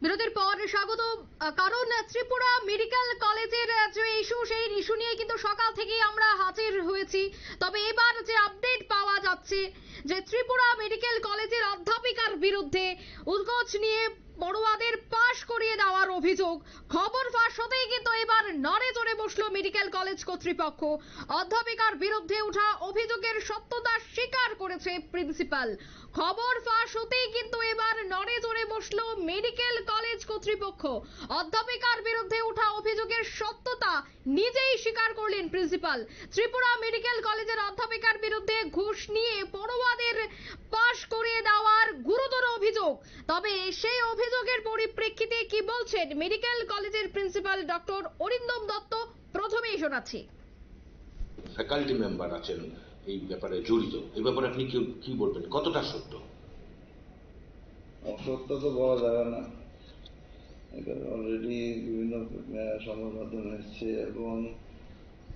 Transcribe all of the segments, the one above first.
বিরতির পর স্বাগত। কারণ ত্রিপুরা মেডিকেল কলেজের যে ইস্যু, সেই ইস্যু নিয়ে কিন্তু সকাল থেকেই আমরা হাজির হয়েছি। তবে এবার যে আপডেট পাওয়া যাচ্ছে যে ত্রিপুরা মেডিকেল কলেজের অধ্যাপিকার বিরুদ্ধে উদ্যোগ নিয়ে পড়ুয়াদের পাশ করিয়ে দেওয়ার অভিযোগ। খবর ফাঁস হতেই কিন্তু এবার নড়ে চড়ে বসলো মেডিকেল কলেজ কর্তৃপক্ষ। অধ্যাপিকার বিরুদ্ধে ওঠা অভিযোগের সত্যতা স্বীকার করেছে প্রিন্সিপাল। খবর ফাঁস হতেই কিন্তু এবার নড়ে চড়ে বসলো মেডিকেল কলেজ কর্তৃপক্ষ। অধ্যাপিকার বিরুদ্ধে ওঠা অভিযোগের সত্যতা নিজেই স্বীকার করলেন প্রিন্সিপাল। ত্রিপুরা মেডিকেল কলেজের অধ্যাপিকার বিরুদ্ধে ঘুষ নিয়ে পড়ুয়াদের পাশ করিয়ে দেওয়ার গুরুতর অভিযোগ। তবে সেই অভিযোগের পরিপ্রেক্ষিতে কি বলছেন মেডিকেল কলেজের প্রিন্সিপাল ডক্টর অরিন্দম দত্ত, প্রথমেই শোনাচ্ছি। ফ্যাকাল্টি মেম্বার আছেন এই ব্যাপারে জড়িত, এই ব্যাপারে আপনি কি বলবেন, কতটা সত্য? অসত্য তো বলা যাবে না, এটা অলরেডি বিভিন্ন সংবাদ মাধ্যমে এসছে এবং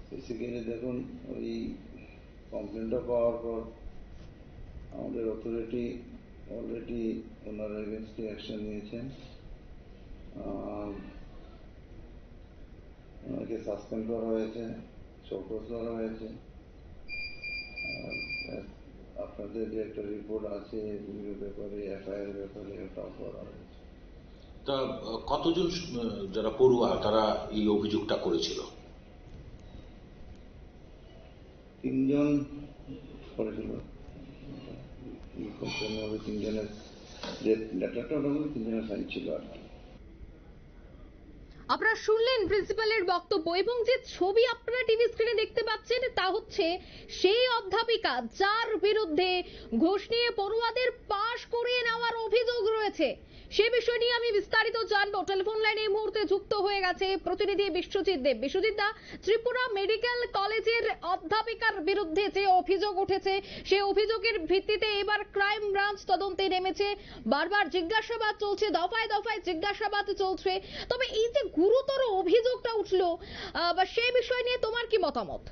বেসিক্যালি দেখুন, ওই কমপ্লেনটা পাওয়ার পর আমাদের অথরিটি অলরেডি ওনার এগেনস্টে অ্যাকশন নিয়েছেন। ওনাকে সাসপেন্ড করা হয়েছে, শোকজ করা হয়েছে। আপনাদের যে একটা রিপোর্ট আছে ব্যাপারে, এফআইআর ব্যাপারে, ওটাও করা হয়েছে। তা কতজন যারা পড়ুয়া তারা এই অভিযোগটা করেছিল? 3 জন করেছিল। 3 জনের যে লেটারটা, ওটা 3 জনের সাইন ছিল আর কি। আপনারা শুনলেন প্রিন্সিপালের বক্তব্য, এবং যে ছবি আপনারা টিভি স্ক্রিনে দেখতে পাচ্ছেন তা হচ্ছে সেই অধ্যাপিকা যার বিরুদ্ধে ঘুষ নিয়ে পড়ুয়াদের পাশ করিয়ে নেওয়ার অভিযোগ রয়েছে। সে বিষয় নিয়ে আমি বিস্তারিত জানবো। টেলিফোন লাইনে এই মুহূর্তে যুক্ত হয়ে গেছে প্রতিনিধি বিশ্বজিৎ দেব। বিশ্বজিৎ দা, ত্রিপুরা মেডিকেল কলেজের অধ্যাপিকার বিরুদ্ধে যে অভিযোগ উঠেছে, সেই অভিযোগের ভিত্তিতে এবার ক্রাইম ব্রাঞ্চ তদন্তে নেমেছে। বারবার জিজ্ঞাসাবাদ চলছে, দফায় দফায় জিজ্ঞাসাবাদ চলছে। তবে এই যে গুরুতর অভিযোগটা উঠলো, বা সেই বিষয় নিয়ে তোমার কি মতামত?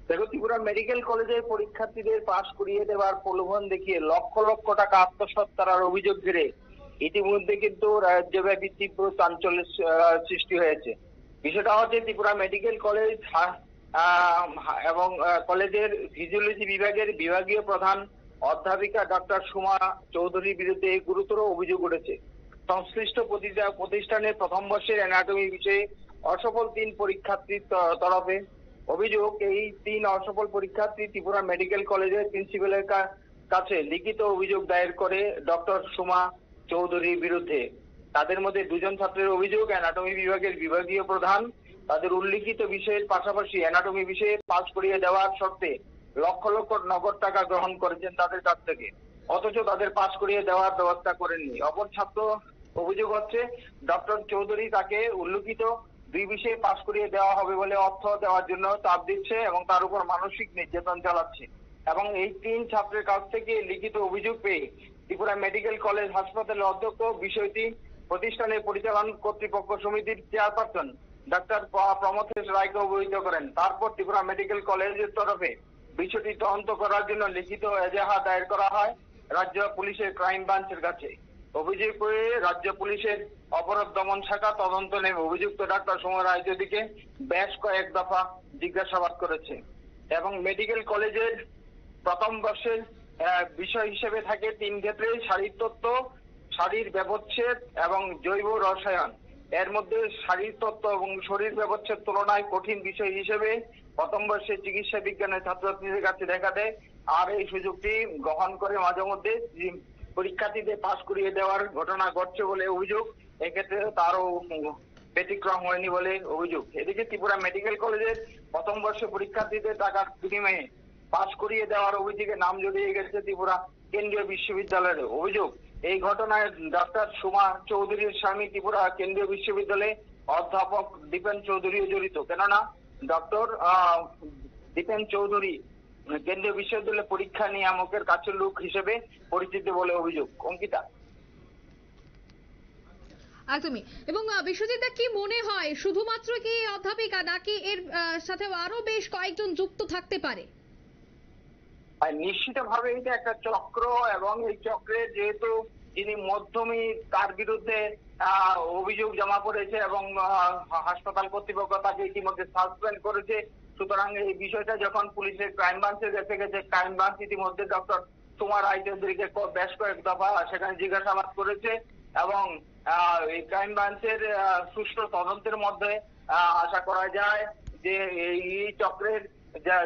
দেখো, ত্রিপুরা মেডিকেল কলেজের পরীক্ষার্থীদের পাশ করিয়ে দেওয়ার প্রলোভন দেখিয়ে লক্ষ লক্ষ টাকা আত্মসাৎ করার অভিযোগ ঘিরে ইতিমধ্যে কিন্তু রাজ্যব্যাপী তীব্র চাঞ্চল্যের সৃষ্টি হয়েছে। বিষয়টা হচ্ছে, ত্রিপুরা মেডিকেল কলেজ এবং কলেজের ফিজিওলজি বিভাগের বিভাগীয় প্রধান অধ্যাপিকা ডক্টর সুমা চৌধুরীর বিরুদ্ধে গুরুতর অভিযোগ উঠেছে। সংশ্লিষ্ট প্রতিষ্ঠানের প্রথম বর্ষের অ্যানাটমি বিষয়ে অসফল 3 পরীক্ষার্থীর তরফে অভিযোগ, এই 3 অসফল পরীক্ষার্থী ত্রিপুরা মেডিকেল কলেজের প্রিন্সিপালের কাছে লিখিত অভিযোগ দায়ের করে ডক্টর সুমা চৌধুরীর বিরুদ্ধে। তাদের মধ্যে 2 জন ছাত্রের অভিযোগ, অ্যানাটমি বিভাগের বিভাগীয় প্রধান তাদের উল্লিখিত বিষয়ের পাশাপাশি অ্যানাটমি বিষয়ে পাশ করিয়ে দেওয়ার শর্তে লক্ষ লক্ষ নগদ টাকা গ্রহণ করেছেন তাদের কাছ থেকে, অথচ তাদের পাশ করিয়ে দেওয়ার ব্যবস্থা করেননি। অপর ছাত্র অভিযোগ হচ্ছে, ডক্টর চৌধুরী তাকে উল্লিখিত 2 বিষয়ে পাশ করিয়ে দেওয়া হবে বলে অর্থ দেওয়ার জন্য চাপ দিচ্ছে এবং তার উপর মানসিক নির্যাতন চালাচ্ছে। এবং এই 3 ছাত্রের কাছ থেকে লিখিত অভিযোগ পেয়ে ত্রিপুরা মেডিকেল কলেজ হাসপাতালের অধ্যক্ষ বিষয়টি প্রতিষ্ঠানের পরিচালন কর্তৃপক্ষ সমিতির চেয়ারপারসন ডাক্তার প্রমথেশ রায়কে অবহিত করেন। তারপর ত্রিপুরা মেডিকেল কলেজের তরফে বিষয়টি তদন্ত করার জন্য লিখিত এজাহার দায়ের করা হয় রাজ্য পুলিশের ক্রাইম ব্রাঞ্চের কাছে। অভিযোগ করে রাজ্য পুলিশের অপরাধ দমন শাখা তদন্ত নেমে অভিযুক্ত ডাক্তার সুমা রায়চৌধুরীকে বেশ কয়েক দফা জিজ্ঞাসাবাদ করেছে। এবং মেডিকেল কলেজের প্রথম বর্ষের বিষয় হিসেবে থাকে 3 ক্ষেত্রে: শারীরতত্ত্ব, শারীর ব্যবচ্ছেদ এবং জৈব রসায়ন। এর মধ্যে শারীরতত্ত্ব এবং শরীর ব্যবচ্ছেদ তুলনায় কঠিন বিষয় হিসেবে প্রথম বর্ষের চিকিৎসা বিজ্ঞানের ছাত্রছাত্রীদের কাছে দেখা দেয়। আর এই সুযোগটি গ্রহণ করে মাঝে মধ্যে পরীক্ষার্থীদের পাশ করিয়ে দেওয়ার ঘটনা ঘটছে বলে অভিযোগ। এক্ষেত্রে তারও ব্যতিক্রম হয়নি বলে অভিযোগ। এদিকে ত্রিপুরা মেডিকেল কলেজের প্রথম বর্ষে পরীক্ষার্থীদের টাকার বিনিময়ে পাশ করিয়ে দেওয়ার অভিযোগে নাম জড়িয়ে গেছে ত্রিপুরা কেন্দ্রীয় বিশ্ববিদ্যালয়ের অভিযোগ। এই ঘটনায় ডক্টর সুমা চৌধুরীর স্বামী ত্রিপুরা কেন্দ্রীয় বিশ্ববিদ্যালয়ে অধ্যাপক দীপেন চৌধুরীও জড়িত। কেননা ডক্টর দীপেন চৌধুরী কেন্দ্রীয় বিশ্ববিদ্যালয়ের পরীক্ষা নিয়ামকের কাছের লোক হিসেবে পরিচিত বলে অভিযোগ। অঙ্কিতা। একদমই। এবং বিশ্বজিৎ দা, কি মনে হয়, শুধুমাত্র কি অধ্যাপিকা নাকি এর সাথে আরো বেশ কয়েকজন যুক্ত থাকতে পারে? নিশ্চিতভাবে এটা একটা চক্র, এবং এই চক্রে যেহেতু যিনি মধ্যমী তার বিরুদ্ধে অভিযোগ জমা পড়েছে এবং হাসপাতাল কর্তৃপক্ষ তাকে ইতিমধ্যে সাসপেন্ড করেছে। সুতরাং এই বিষয়টা যখন পুলিশের ক্রাইম ব্রাঞ্চে গেছে, ক্রাইম ব্রাঞ্চ ইতিমধ্যে ডক্টর সোমা রায়চৌধুরীকে বেশ কয়েক দফা সেখানে জিজ্ঞাসাবাদ করেছে এবং এই ক্রাইম ব্রাঞ্চের সুষ্ঠু তদন্তের মধ্যে আশা করা যায় যে এই চক্রের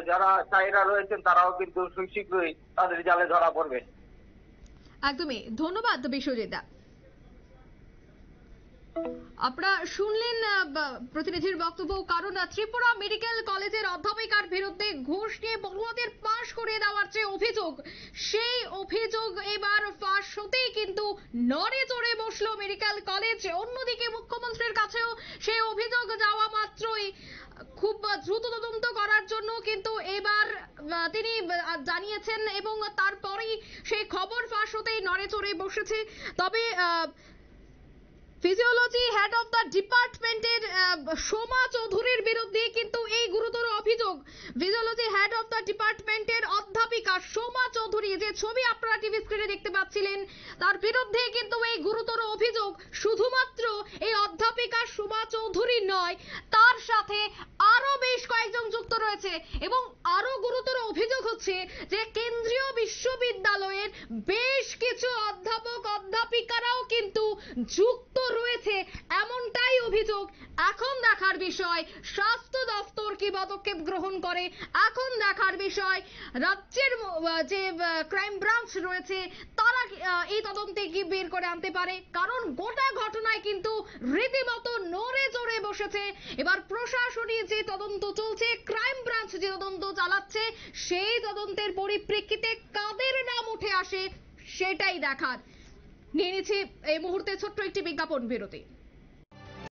যারা সাইরা রয়েছেন তারাও কিন্তু শীঘ্রই তাদের জালে ধরা পড়বে। একদমই, ধন্যবাদ বিশ্বজিৎ দা। আপনারা শুনলেন প্রতিনিধির বক্তব্য। কারণ ত্রিপুরা মেডিকেল কলেজের অধ্যাপিকার বিরুদ্ধে ঘুষ নিয়ে পড়ুয়াদের পাশ করিয়ে দেওয়ার যে অভিযোগ, সেই অভিযোগ এবার ফাঁস হতেই কিন্তু নড়ে চড়ে বসলো মেডিকেল কলেজ। অন্যদিকে মুখ্যমন্ত্রীর কাছেও সেই অভিযোগ যাওয়া মাত্রই খুব দ্রুত তদন্ত করার জন্য কিন্তু এবার তিনি জানিয়েছেন এবং তারপরেই সেই খবর ফাঁস হতেই নড়ে চড়ে বসেছে। তবে ফিজিওলজি হেড অফ দ্য ডিপার্টমেন্টের সোমা চৌধুরীর বিরুদ্ধে কিন্তু এই গুরুতর অভিযোগ। ফিজিওলজি হেড অফ দ্য ডিপার্টমেন্টের অধ্যাপিকা সোমা চৌধুরী, যে ছবি আপনারা টিভি স্ক্রিনে দেখতে পাচ্ছিলেন, তার বিরুদ্ধে কিন্তু এই গুরুতর অভিযোগ। শুধুমাত্র এই অধ্যাপিকা সোমা চৌধুরী নয়, তার সাথে আরো বেশ কয়েকজন যুক্ত রয়েছে এবং আরো গুরুতর অভিযোগ হচ্ছে যে কেন্দ্রীয় বিশ্ববিদ্যালয়ের বেশ কিছু অধ্যাপক অধ্যাপিকারাও কিন্তু যুক্ত রয়েছে, এমনটাই অভিযোগ। এখন দেখার বিষয় স্বাস্থ্য দপ্তর কি পদক্ষেপ গ্রহণ করে, এখন দেখার বিষয় রাজ্যের যে ক্রাইম ব্রাঞ্চ রয়েছে তারা এই তদন্তে কি বের করে আনতে পারে। কারণ গোটা ঘটনায় কিন্তু রীতিমতো নড়ে চড়ে বসেছে। এবার প্রশাসনী যে তদন্ত চলছে, ক্রাইম ব্রাঞ্চ যে তদন্ত চালাচ্ছে, সেই তদন্তের পরিপ্রেক্ষিতে কাদের নাম উঠে আসে সেটাই দেখার। নিয়ে নিচ্ছি এই মুহূর্তে ছোট্ট একটি বিজ্ঞাপন বিরতি।